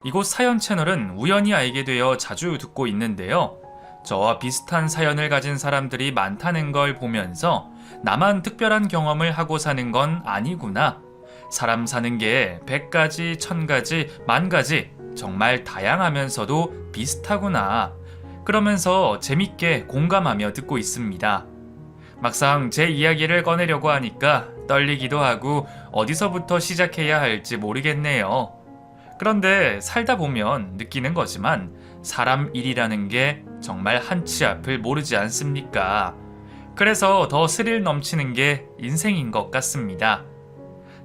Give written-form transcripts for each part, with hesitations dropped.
이곳 사연 채널은 우연히 알게 되어 자주 듣고 있는데요. 저와 비슷한 사연을 가진 사람들이 많다는 걸 보면서 나만 특별한 경험을 하고 사는 건 아니구나. 사람 사는 게 100가지, 1000가지, 10,000가지 정말 다양하면서도 비슷하구나. 그러면서 재밌게 공감하며 듣고 있습니다. 막상 제 이야기를 꺼내려고 하니까 떨리기도 하고 어디서부터 시작해야 할지 모르겠네요. 그런데 살다 보면 느끼는 거지만 사람 일이라는 게 정말 한치 앞을 모르지 않습니까? 그래서 더 스릴 넘치는 게 인생인 것 같습니다.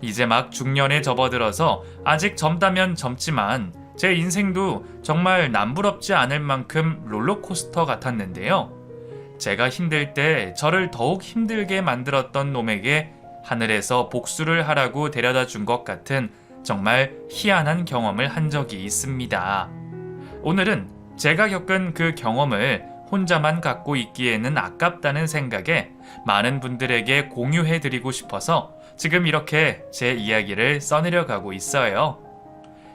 이제 막 중년에 접어들어서 아직 젊다면 젊지만 제 인생도 정말 남부럽지 않을 만큼 롤러코스터 같았는데요. 제가 힘들 때 저를 더욱 힘들게 만들었던 놈에게 하늘에서 복수를 하라고 데려다 준 것 같은 정말 희한한 경험을 한 적이 있습니다. 오늘은 제가 겪은 그 경험을 혼자만 갖고 있기에는 아깝다는 생각에 많은 분들에게 공유해드리고 싶어서 지금 이렇게 제 이야기를 써내려가고 있어요.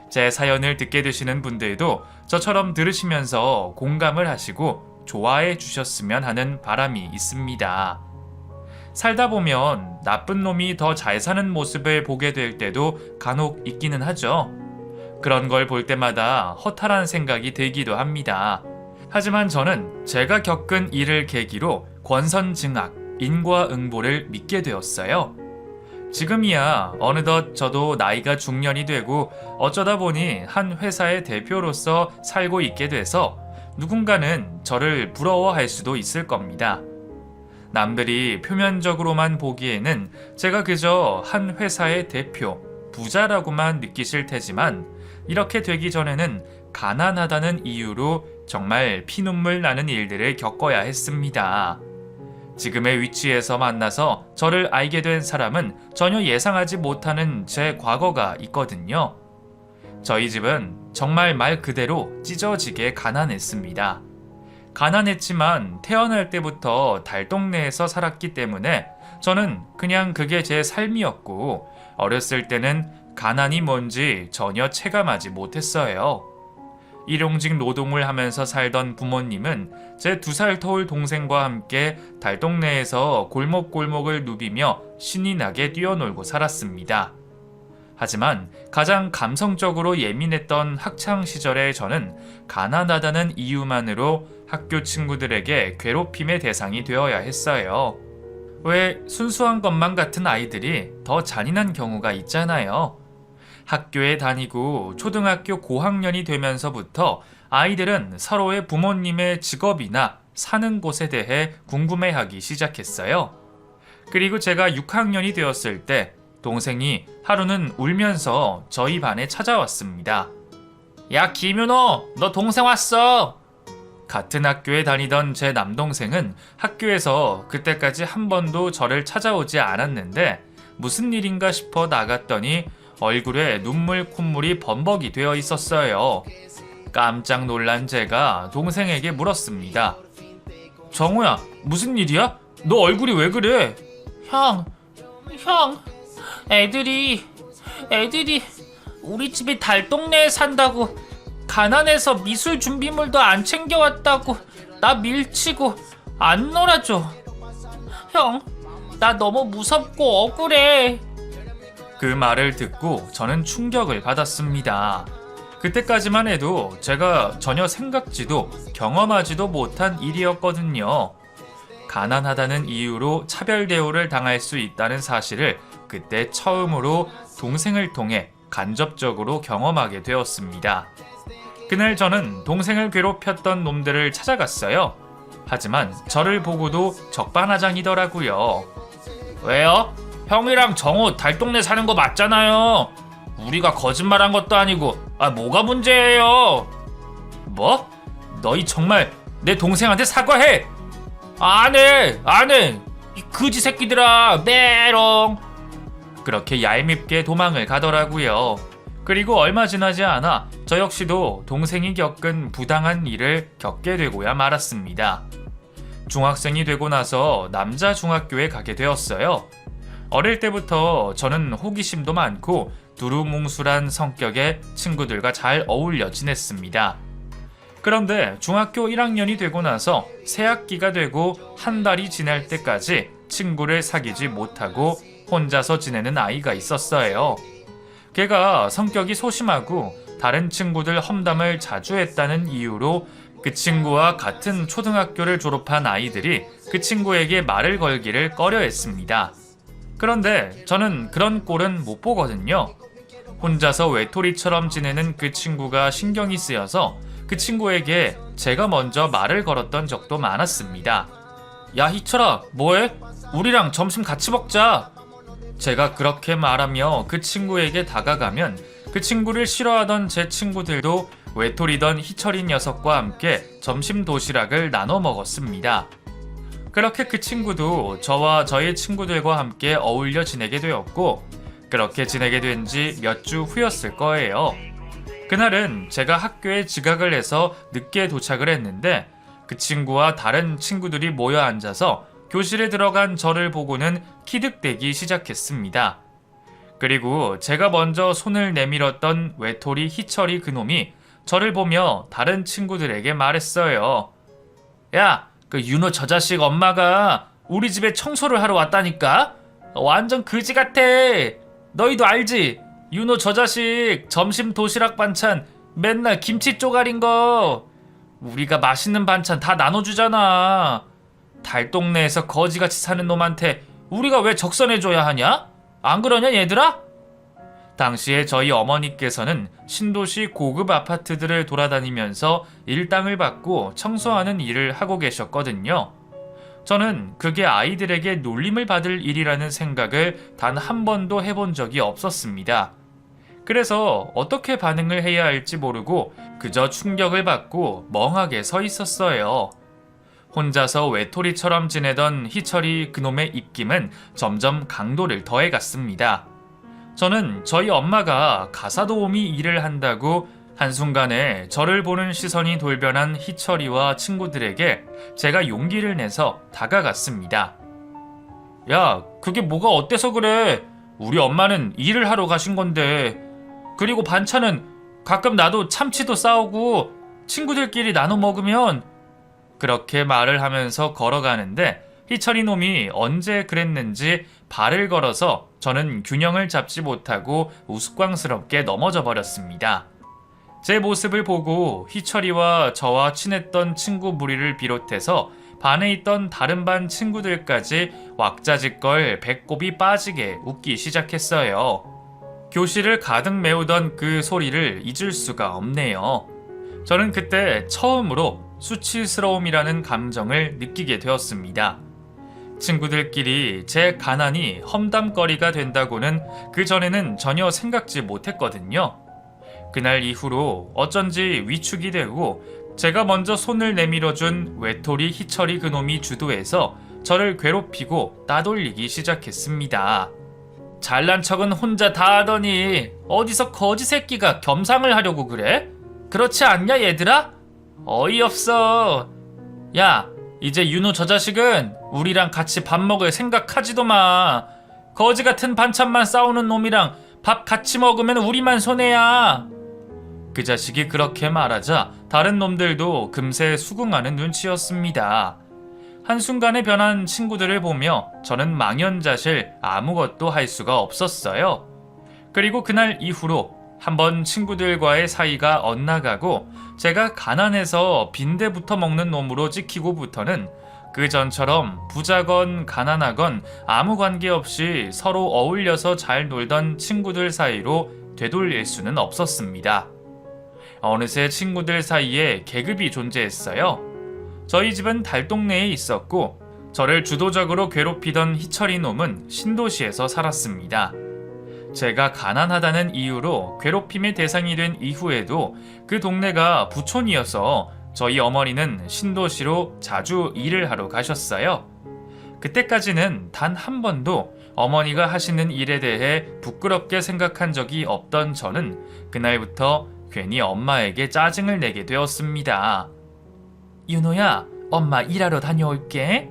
제 사연을 듣게 되시는 분들도 저처럼 들으시면서 공감을 하시고 좋아해 주셨으면 하는 바람이 있습니다. 살다 보면 나쁜 놈이 더 잘 사는 모습을 보게 될 때도 간혹 있기는 하죠. 그런 걸 볼 때마다 허탈한 생각이 들기도 합니다. 하지만 저는 제가 겪은 일을 계기로 권선징악, 인과응보를 믿게 되었어요. 지금이야 어느덧 저도 나이가 중년이 되고 어쩌다 보니 한 회사의 대표로서 살고 있게 돼서 누군가는 저를 부러워할 수도 있을 겁니다. 남들이 표면적으로만 보기에는 제가 그저 한 회사의 대표, 부자라고만 느끼실 테지만 이렇게 되기 전에는 가난하다는 이유로 정말 피눈물 나는 일들을 겪어야 했습니다. 지금의 위치에서 만나서 저를 알게 된 사람은 전혀 예상하지 못하는 제 과거가 있거든요. 저희 집은 정말 말 그대로 찢어지게 가난했습니다. 가난했지만 태어날 때부터 달동네에서 살았기 때문에 저는 그냥 그게 제 삶이었고 어렸을 때는 가난이 뭔지 전혀 체감하지 못했어요. 일용직 노동을 하면서 살던 부모님은 제 2살 터울 동생과 함께 달동네에서 골목골목을 누비며 신이 나게 뛰어놀고 살았습니다. 하지만 가장 감성적으로 예민했던 학창시절의 저는 가난하다는 이유만으로 학교 친구들에게 괴롭힘의 대상이 되어야 했어요. 왜 순수한 것만 같은 아이들이 더 잔인한 경우가 있잖아요. 학교에 다니고 초등학교 고학년이 되면서부터 아이들은 서로의 부모님의 직업이나 사는 곳에 대해 궁금해하기 시작했어요. 그리고 제가 6학년이 되었을 때 동생이 하루는 울면서 저희 반에 찾아왔습니다. 야, 김윤호, 너 동생 왔어! 같은 학교에 다니던 제 남동생은 학교에서 그때까지 한 번도 저를 찾아오지 않았는데 무슨 일인가 싶어 나갔더니 얼굴에 눈물 콧물이 범벅이 되어 있었어요. 깜짝 놀란 제가 동생에게 물었습니다. 정우야, 무슨 일이야? 너 얼굴이 왜 그래? 형, 애들이 우리 집이 달동네에 산다고 가난해서 미술 준비물도 안 챙겨왔다고 나 밀치고 안 놀아줘. 형, 나 너무 무섭고 억울해. 그 말을 듣고 저는 충격을 받았습니다. 그때까지만 해도 제가 전혀 생각지도 경험하지도 못한 일이었거든요. 가난하다는 이유로 차별 대우를 당할 수 있다는 사실을 그때 처음으로 동생을 통해 간접적으로 경험하게 되었습니다. 그날 저는 동생을 괴롭혔던 놈들을 찾아갔어요. 하지만 저를 보고도 적반하장이더라고요. 왜요? 형이랑 정우 달동네 사는 거 맞잖아요. 우리가 거짓말한 것도 아니고 뭐가 문제예요? 뭐? 너희 정말 내 동생한테 사과해! 안 해! 이 거지 새끼들아, 메롱! 그렇게 얄밉게 도망을 가더라고요. 그리고 얼마 지나지 않아 저 역시도 동생이 겪은 부당한 일을 겪게 되고야 말았습니다. 중학생이 되고 나서 남자 중학교에 가게 되었어요. 어릴 때부터 저는 호기심도 많고 두루뭉술한 성격의 친구들과 잘 어울려 지냈습니다. 그런데 중학교 1학년이 되고 나서 새학기가 되고 한 달이 지날 때까지 친구를 사귀지 못하고 혼자서 지내는 아이가 있었어요. 걔가 성격이 소심하고 다른 친구들 험담을 자주 했다는 이유로 그 친구와 같은 초등학교를 졸업한 아이들이 그 친구에게 말을 걸기를 꺼려했습니다. 그런데 저는 그런 꼴은 못 보거든요. 혼자서 외톨이처럼 지내는 그 친구가 신경이 쓰여서 그 친구에게 제가 먼저 말을 걸었던 적도 많았습니다. 야, 희철아, 뭐해? 우리랑 점심 같이 먹자. 제가 그렇게 말하며 그 친구에게 다가가면 그 친구를 싫어하던 제 친구들도 외톨이던 희철이 녀석과 함께 점심 도시락을 나눠 먹었습니다. 그렇게 그 친구도 저와 저의 친구들과 함께 어울려 지내게 되었고, 그렇게 지내게 된 지 몇 주 후였을 거예요. 그날은 제가 학교에 지각을 해서 늦게 도착을 했는데 그 친구와 다른 친구들이 모여 앉아서 교실에 들어간 저를 보고는 키득대기 시작했습니다. 그리고 제가 먼저 손을 내밀었던 외톨이 희철이 그놈이 저를 보며 다른 친구들에게 말했어요. 야, 그 윤호 저 자식 엄마가 우리 집에 청소를 하러 왔다니까? 완전 그지 같아. 너희도 알지? 윤호 저 자식 점심 도시락 반찬 맨날 김치 쪼가린 거. 우리가 맛있는 반찬 다 나눠주잖아. 달동네에서 거지같이 사는 놈한테 우리가 왜 적선해줘야 하냐? 안 그러냐 얘들아? 당시에 저희 어머니께서는 신도시 고급 아파트들을 돌아다니면서 일당을 받고 청소하는 일을 하고 계셨거든요. 저는 그게 아이들에게 놀림을 받을 일이라는 생각을 단 한 번도 해본 적이 없었습니다. 그래서 어떻게 반응을 해야 할지 모르고 그저 충격을 받고 멍하게 서 있었어요. 혼자서 외톨이처럼 지내던 희철이 그놈의 입김은 점점 강도를 더해갔습니다. 저는 저희 엄마가 가사 도우미 일을 한다고 한순간에 저를 보는 시선이 돌변한 희철이와 친구들에게 제가 용기를 내서 다가갔습니다. 야, 그게 뭐가 어때서 그래? 우리 엄마는 일을 하러 가신 건데. 그리고 반찬은 가끔 나도 참치도 싸오고 친구들끼리 나눠 먹으면. 그렇게 말을 하면서 걸어가는데 희철이 놈이 언제 그랬는지 발을 걸어서 저는 균형을 잡지 못하고 우스꽝스럽게 넘어져 버렸습니다. 제 모습을 보고 희철이와 저와 친했던 친구 무리를 비롯해서 반에 있던 다른 반 친구들까지 왁자지껄 배꼽이 빠지게 웃기 시작했어요. 교실을 가득 메우던 그 소리를 잊을 수가 없네요. 저는 그때 처음으로 수치스러움이라는 감정을 느끼게 되었습니다. 친구들끼리 제 가난이 험담거리가 된다고는 그전에는 전혀 생각지 못했거든요. 그날 이후로 어쩐지 위축이 되고 제가 먼저 손을 내밀어준 외톨이 희철이 그놈이 주도해서 저를 괴롭히고 따돌리기 시작했습니다. 잘난 척은 혼자 다 하더니 어디서 거지 새끼가 겸상을 하려고 그래? 그렇지 않냐 얘들아? 어이없어. 야, 이제 윤호 저 자식은 우리랑 같이 밥 먹을 생각하지도 마. 거지 같은 반찬만 싸우는 놈이랑 밥 같이 먹으면 우리만 손해야. 그 자식이 그렇게 말하자 다른 놈들도 금세 수긍하는 눈치였습니다. 한순간에 변한 친구들을 보며 저는 망연자실 아무것도 할 수가 없었어요. 그리고 그날 이후로 한번 친구들과의 사이가 엇나가고 제가 가난해서 빈대부터 먹는 놈으로 찍히고부터는 그 전처럼 부자건 가난하건 아무 관계없이 서로 어울려서 잘 놀던 친구들 사이로 되돌릴 수는 없었습니다. 어느새 친구들 사이에 계급이 존재했어요. 저희 집은 달동네에 있었고 저를 주도적으로 괴롭히던 희철이 놈은 신도시에서 살았습니다. 제가 가난하다는 이유로 괴롭힘의 대상이 된 이후에도 그 동네가 부촌이어서 저희 어머니는 신도시로 자주 일을 하러 가셨어요. 그때까지는 단 한 번도 어머니가 하시는 일에 대해 부끄럽게 생각한 적이 없던 저는 그날부터 괜히 엄마에게 짜증을 내게 되었습니다. 윤호야, 엄마 일하러 다녀올게.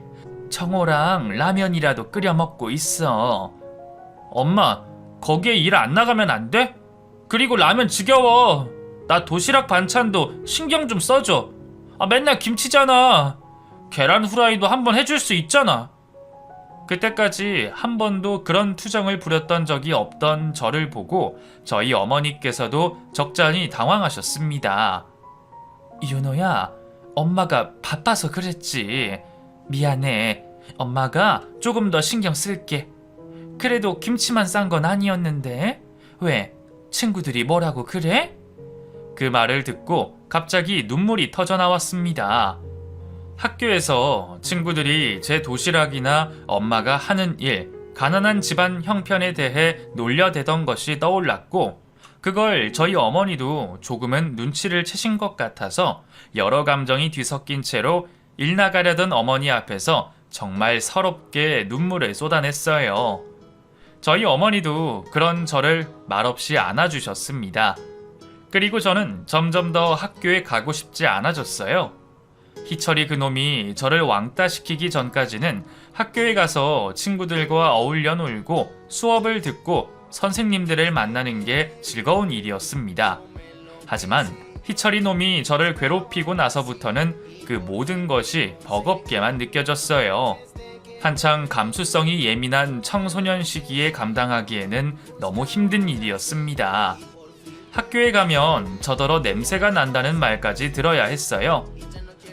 청호랑 라면이라도 끓여 먹고 있어. 엄마, 거기에 일 안 나가면 안 돼? 그리고 라면 지겨워. 나 도시락 반찬도 신경 좀 써줘. 맨날 김치잖아. 계란 후라이도 한번 해줄 수 있잖아. 그때까지 한 번도 그런 투정을 부렸던 적이 없던 저를 보고 저희 어머니께서도 적잖이 당황하셨습니다. 윤호야, 엄마가 바빠서 그랬지. 미안해. 엄마가 조금 더 신경 쓸게. 그래도 김치만 싼 건 아니었는데. 왜? 친구들이 뭐라고 그래? 그 말을 듣고 갑자기 눈물이 터져 나왔습니다. 학교에서 친구들이 제 도시락이나 엄마가 하는 일, 가난한 집안 형편에 대해 놀려대던 것이 떠올랐고, 그걸 저희 어머니도 조금은 눈치를 채신 것 같아서 여러 감정이 뒤섞인 채로 일 나가려던 어머니 앞에서 정말 서럽게 눈물을 쏟아냈어요. 저희 어머니도 그런 저를 말없이 안아주셨습니다. 그리고 저는 점점 더 학교에 가고 싶지 않아졌어요. 희철이 그놈이 저를 왕따시키기 전까지는 학교에 가서 친구들과 어울려 놀고 수업을 듣고 선생님들을 만나는 게 즐거운 일이었습니다. 하지만 희철이 놈이 저를 괴롭히고 나서부터는 그 모든 것이 버겁게만 느껴졌어요. 한창 감수성이 예민한 청소년 시기에 감당하기에는 너무 힘든 일이었습니다. 학교에 가면 저더러 냄새가 난다는 말까지 들어야 했어요.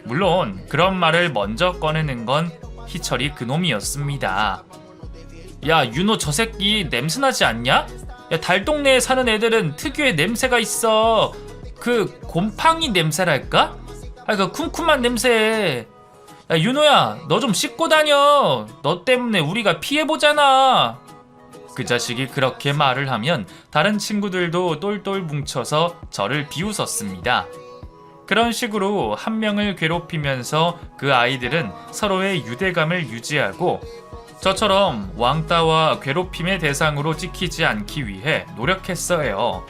물론 그런 말을 먼저 꺼내는 건 희철이 그놈이었습니다. 야, 윤호 저 새끼 냄새나지 않냐? 야, 달동네에 사는 애들은 특유의 냄새가 있어. 그 곰팡이 냄새랄까? 그 쿰쿰한 냄새. 야, 윤호야, 너 좀 씻고 다녀. 너 때문에 우리가 피해보잖아. 그 자식이 그렇게 말을 하면 다른 친구들도 똘똘 뭉쳐서 저를 비웃었습니다. 그런 식으로 한 명을 괴롭히면서 그 아이들은 서로의 유대감을 유지하고 저처럼 왕따와 괴롭힘의 대상으로 찍히지 않기 위해 노력했어요.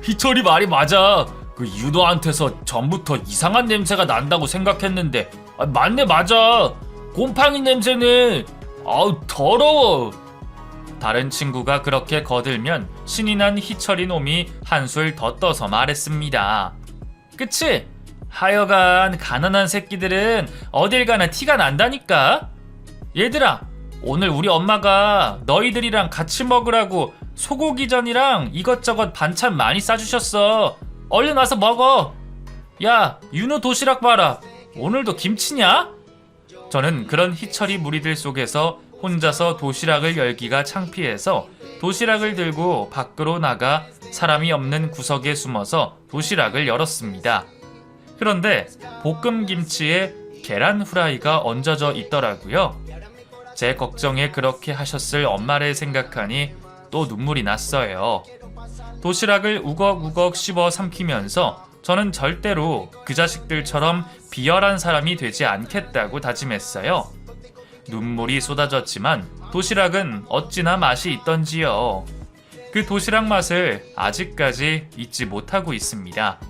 희철이 말이 맞아. 그 윤호한테서 전부터 이상한 냄새가 난다고 생각했는데 맞네, 맞아. 곰팡이 냄새는 아우 더러워. 다른 친구가 그렇게 거들면 신이 난 희철이 놈이 한술 더 떠서 말했습니다. 그치? 하여간 가난한 새끼들은 어딜 가나 티가 난다니까. 얘들아, 오늘 우리 엄마가 너희들이랑 같이 먹으라고 소고기전이랑 이것저것 반찬 많이 싸주셨어. 얼른 와서 먹어. 야, 윤호 도시락 봐라. 오늘도 김치냐? 저는 그런 희철이 무리들 속에서 혼자서 도시락을 열기가 창피해서 도시락을 들고 밖으로 나가 사람이 없는 구석에 숨어서 도시락을 열었습니다. 그런데 볶음김치에 계란 후라이가 얹어져 있더라고요. 제 걱정에 그렇게 하셨을 엄마를 생각하니 또 눈물이 났어요. 도시락을 우걱우걱 씹어 삼키면서 저는 절대로 그 자식들처럼 비열한 사람이 되지 않겠다고 다짐했어요. 눈물이 쏟아졌지만 도시락은 어찌나 맛이 있던지요. 그 도시락 맛을 아직까지 잊지 못하고 있습니다.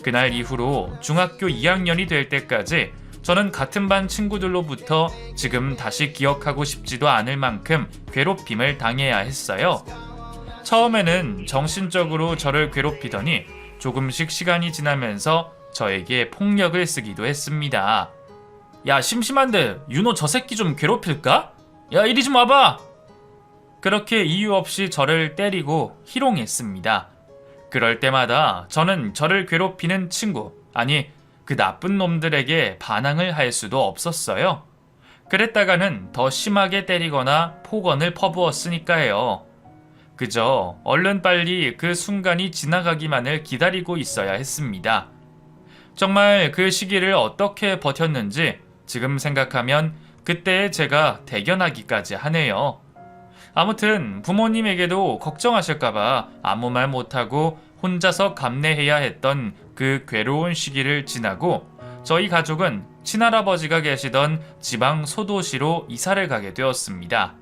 그날 이후로 중학교 2학년이 될 때까지 저는 같은 반 친구들로부터 지금 다시 기억하고 싶지도 않을 만큼 괴롭힘을 당해야 했어요. 처음에는 정신적으로 저를 괴롭히더니 조금씩 시간이 지나면서 저에게 폭력을 쓰기도 했습니다. 야, 심심한데 윤호 저 새끼 좀 괴롭힐까? 야, 이리 좀 와봐. 그렇게 이유 없이 저를 때리고 희롱했습니다. 그럴 때마다 저는 저를 괴롭히는 친구, 아니 그 나쁜 놈들에게 반항을 할 수도 없었어요. 그랬다가는 더 심하게 때리거나 폭언을 퍼부었으니까요. 그저 얼른 빨리 그 순간이 지나가기만을 기다리고 있어야 했습니다. 정말 그 시기를 어떻게 버텼는지 지금 생각하면 그때의 제가 대견하기까지 하네요. 아무튼 부모님에게도 걱정하실까봐 아무 말 못하고 혼자서 감내해야 했던 그 괴로운 시기를 지나고 저희 가족은 친할아버지가 계시던 지방 소도시로 이사를 가게 되었습니다.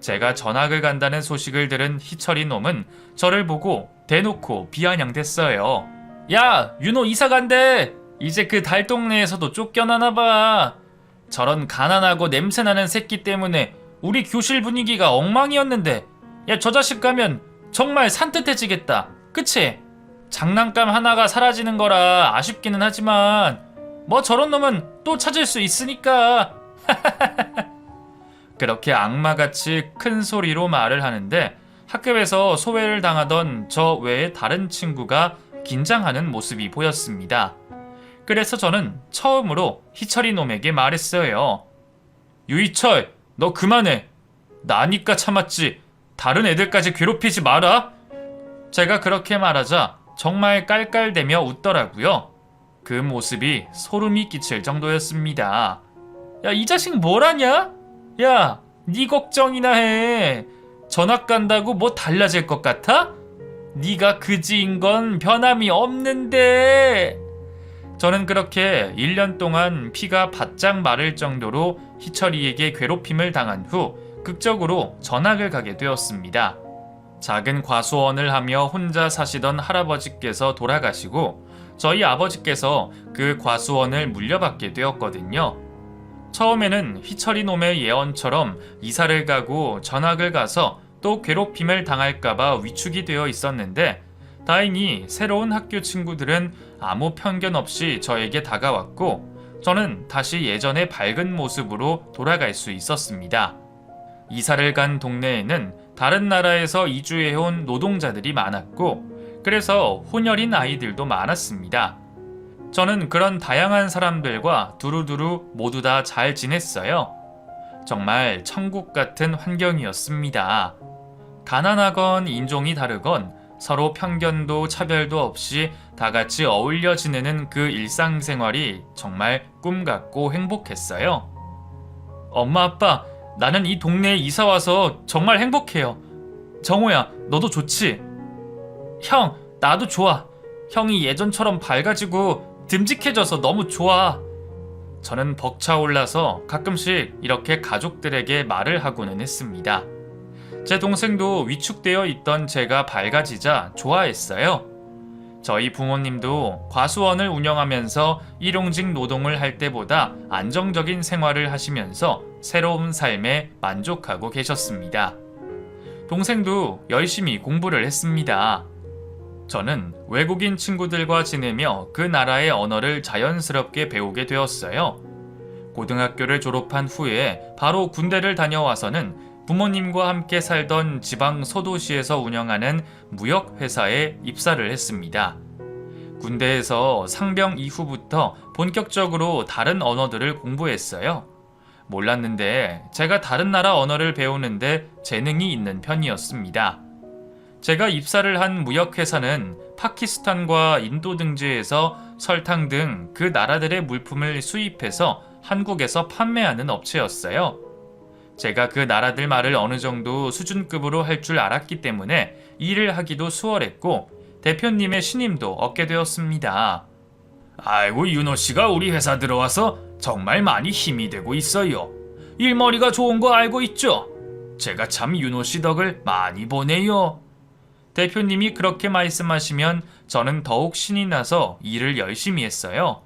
제가 전학을 간다는 소식을 들은 희철이 놈은 저를 보고 대놓고 비아냥댔어요. 야, 윤호 이사 간대. 이제 그 달동네에서도 쫓겨나나봐. 저런 가난하고 냄새나는 새끼 때문에 우리 교실 분위기가 엉망이었는데, 야, 저 자식 가면 정말 산뜻해지겠다. 그치? 장난감 하나가 사라지는 거라 아쉽기는 하지만 뭐 저런 놈은 또 찾을 수 있으니까. 그렇게 악마같이 큰 소리로 말을 하는데 학급에서 소외를 당하던 저 외의 다른 친구가 긴장하는 모습이 보였습니다. 그래서 저는 처음으로 희철이 놈에게 말했어요. 유희철, 너 그만해. 나니까 참았지. 다른 애들까지 괴롭히지 마라. 제가 그렇게 말하자 정말 깔깔대며 웃더라고요. 그 모습이 소름이 끼칠 정도였습니다. 야, 이 자식 뭐라냐? 야, 네 걱정이나 해. 전학 간다고 뭐 달라질 것 같아? 네가 그지인 건 변함이 없는데. 저는 그렇게 1년 동안 피가 바짝 마를 정도로 희철이에게 괴롭힘을 당한 후 극적으로 전학을 가게 되었습니다. 작은 과수원을 하며 혼자 사시던 할아버지께서 돌아가시고 저희 아버지께서 그 과수원을 물려받게 되었거든요. 처음에는 희철이 놈의 예언처럼 이사를 가고 전학을 가서 또 괴롭힘을 당할까봐 위축이 되어 있었는데 다행히 새로운 학교 친구들은 아무 편견 없이 저에게 다가왔고 저는 다시 예전의 밝은 모습으로 돌아갈 수 있었습니다. 이사를 간 동네에는 다른 나라에서 이주해온 노동자들이 많았고 그래서 혼혈인 아이들도 많았습니다. 저는 그런 다양한 사람들과 두루두루 모두 다 잘 지냈어요. 정말 천국 같은 환경이었습니다. 가난하건 인종이 다르건 서로 편견도 차별도 없이 다 같이 어울려 지내는 그 일상생활이 정말 꿈 같고 행복했어요. 엄마, 아빠, 나는 이 동네에 이사 와서 정말 행복해요. 정호야, 너도 좋지? 형, 나도 좋아. 형이 예전처럼 밝아지고 듬직해져서 너무 좋아. 저는 벅차올라서 가끔씩 이렇게 가족들에게 말을 하고는 했습니다. 제 동생도 위축되어 있던 제가 밝아지자 좋아했어요. 저희 부모님도 과수원을 운영하면서 일용직 노동을 할 때보다 안정적인 생활을 하시면서 새로운 삶에 만족하고 계셨습니다. 동생도 열심히 공부를 했습니다. 저는 외국인 친구들과 지내며 그 나라의 언어를 자연스럽게 배우게 되었어요. 고등학교를 졸업한 후에 바로 군대를 다녀와서는 부모님과 함께 살던 지방 소도시에서 운영하는 무역회사에 입사를 했습니다. 군대에서 상병 이후부터 본격적으로 다른 언어들을 공부했어요. 몰랐는데 제가 다른 나라 언어를 배우는데 재능이 있는 편이었습니다. 제가 입사를 한 무역회사는 파키스탄과 인도 등지에서 설탕 등 그 나라들의 물품을 수입해서 한국에서 판매하는 업체였어요. 제가 그 나라들 말을 어느 정도 수준급으로 할 줄 알았기 때문에 일을 하기도 수월했고 대표님의 신임도 얻게 되었습니다. 아이고, 윤호 씨가 우리 회사 들어와서 정말 많이 힘이 되고 있어요. 일머리가 좋은 거 알고 있죠? 제가 참 윤호 씨 덕을 많이 보네요. 대표님이 그렇게 말씀하시면 저는 더욱 신이 나서 일을 열심히 했어요.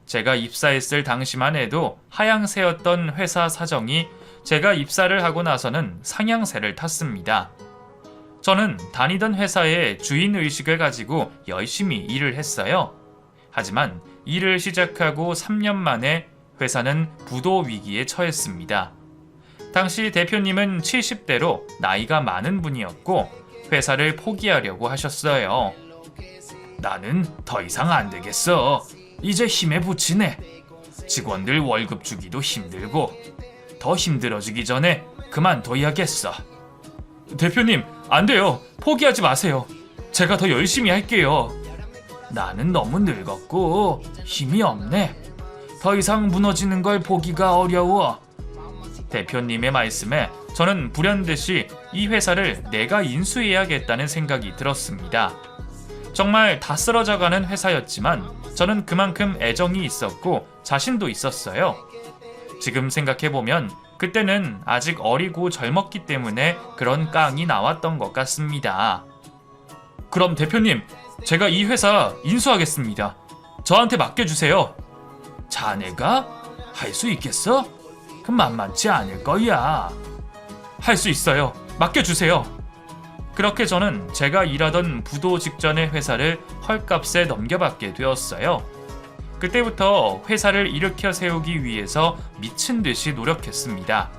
제가 입사했을 당시만 해도 하향세였던 회사 사정이 제가 입사를 하고 나서는 상향세를 탔습니다. 저는 다니던 회사에 주인의식을 가지고 열심히 일을 했어요. 하지만 일을 시작하고 3년 만에 회사는 부도 위기에 처했습니다. 당시 대표님은 70대로 나이가 많은 분이었고 회사를 포기하려고 하셨어요. 나는 더 이상 안 되겠어. 이제 힘에 부치네. 직원들 월급 주기도 힘들고 더 힘들어지기 전에 그만둬야겠어. 대표님, 안 돼요. 포기하지 마세요. 제가 더 열심히 할게요. 나는 너무 늙었고 힘이 없네. 더 이상 무너지는 걸 보기가 어려워. 대표님의 말씀에 저는 불현듯이 이 회사를 내가 인수해야겠다는 생각이 들었습니다. 정말 다 쓰러져가는 회사였지만 저는 그만큼 애정이 있었고 자신도 있었어요. 지금 생각해보면 그때는 아직 어리고 젊었기 때문에 그런 깡이 나왔던 것 같습니다. 그럼 대표님, 제가 이 회사 인수하겠습니다. 저한테 맡겨주세요. 자네가? 할 수 있겠어? 그 만만치 않을 거야. 할 수 있어요. 맡겨주세요. 그렇게 저는 제가 일하던 부도 직전의 회사를 헐값에 넘겨받게 되었어요. 그때부터 회사를 일으켜 세우기 위해서 미친 듯이 노력했습니다.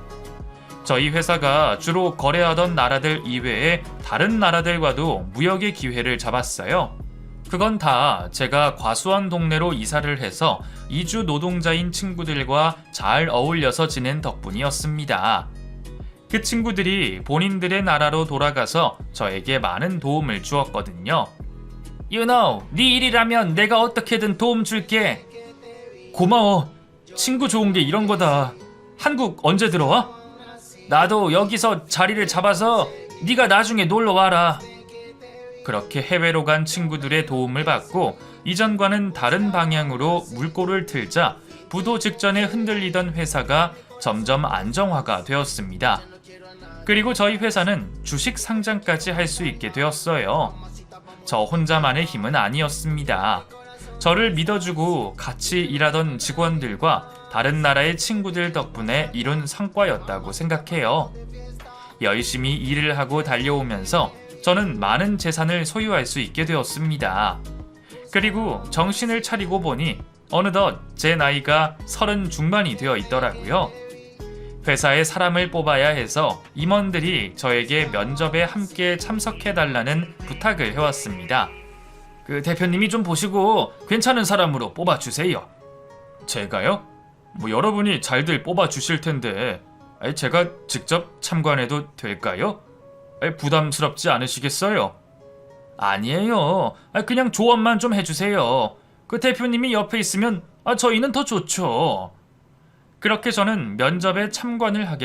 저희 회사가 주로 거래하던 나라들 이외에 다른 나라들과도 무역의 기회를 잡았어요. 그건 다 제가 과수원 동네로 이사를 해서 이주 노동자인 친구들과 잘 어울려서 지낸 덕분이었습니다. 그 친구들이 본인들의 나라로 돌아가서 저에게 많은 도움을 주었거든요. You know, 네 일이라면 내가 어떻게든 도움 줄게. 고마워. 친구 좋은 게 이런 거다. 한국 언제 들어와? 나도 여기서 자리를 잡아서 네가 나중에 놀러 와라. 그렇게 해외로 간 친구들의 도움을 받고 이전과는 다른 방향으로 물꼬를 틀자 부도 직전에 흔들리던 회사가 점점 안정화가 되었습니다. 그리고 저희 회사는 주식 상장까지 할 수 있게 되었어요. 저 혼자만의 힘은 아니었습니다. 저를 믿어주고 같이 일하던 직원들과 다른 나라의 친구들 덕분에 이룬 성과였다고 생각해요. 열심히 일을 하고 달려오면서 저는 많은 재산을 소유할 수 있게 되었습니다. 그리고 정신을 차리고 보니 어느덧 제 나이가 30 중반이 되어 있더라고요. 회사에 사람을 뽑아야 해서 임원들이 저에게 면접에 함께 참석해달라는 부탁을 해왔습니다. 그 대표님이 좀 보시고 괜찮은 사람으로 뽑아주세요. 제가요? 여러분이 잘들 뽑아주실 텐데 제가 직접 참관해도 될까요? 부담스럽지 않으시겠어요? 아니에요. 그냥 조언만 좀 해주세요. 그 대표님이 옆에 있으면 저희는 더 좋죠. 그렇게 저는 면접에 참관을 하게